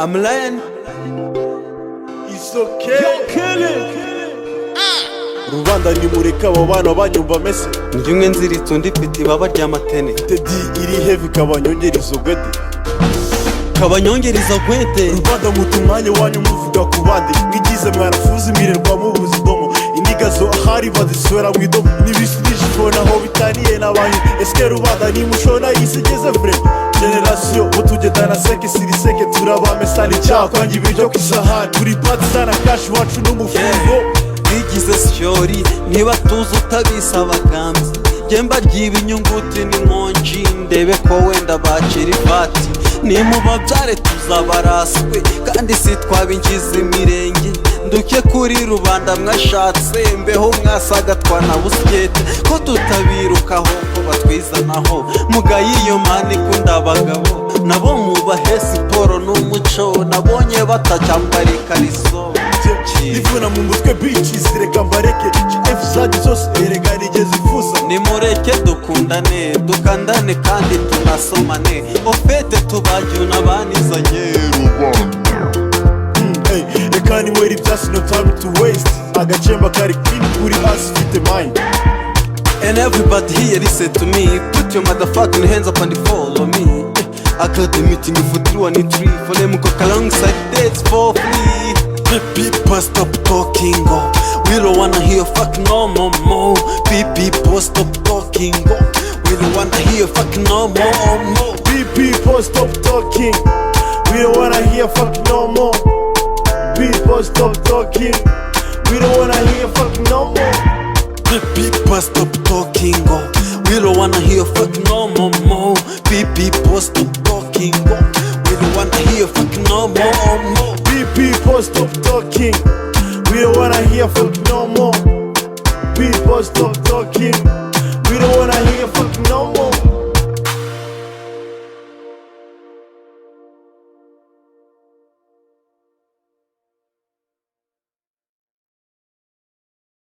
I'm lying. It's okay. Rubanda nimureka abo bana banyumva mese. Njye umwe nziritse undi piti baba ry'amatene. Tedi iri heavy kabanyongerizo gwede. Kabanyongerizo gwede. Rubanda mutumanye wanyu muvuga ku bandi. Mwigize mwarafuza imirerwa mu buzidomo. Indigazo ahari baziswera mu idomo. Nibisudije fona aho bitaniye n'abanyu. Eske Rubanda nimushona yisigeze vre. Generation utugendana seke siri seke turabamesana icyaha kwanjye ibiryo ku isahani. Turi patizana kashi wacu n'umufungo. Bigize syori niba tuzi utabisa abagamzi. Jye mbarya ibinyunguti n'inkonji ndebe ko wenda bakira ifati. Nimubabyare tuzabaraswe kandi si twabinjiza imirenge. Nduke kuri Rubanda mwashatse mbeho mwasaga twanabusyete. Ko tutabirukaho ko batwizanaho mugaye iyo mani ikunda abagabo. Nabo mubahe siporo n'umuco nabonye batacyambara ikariso. Ivuna mu mutwe bitches reka mbareke GF zadi zose erega nigeze ifuza. Nimureke dukundane dukandane kandi tunasomane. Ofete tubagiye n'abanizanye Rubanda. Reka ninywera ibyasi no time to waste. Agacemba kari clean kuri hasi fite mind. And everybody here listen to me. Put your motherfucking hands up and follow me. I got the meeting for 313 for them cook alongside dates for free. People stop talking, oh. We don't wanna hear fuck no more. People stop talking, oh. We don't wanna hear fuck no more. People stop talking. We don't wanna hear fuck no more. People stop talking. We don't wanna hear fuck no more. People stop talking, oh. We don't wanna hear fuck no more. People stop talking, oh. We don't wanna hear fuck no more. People stop talking. We don't wanna hear fuck no more. People stop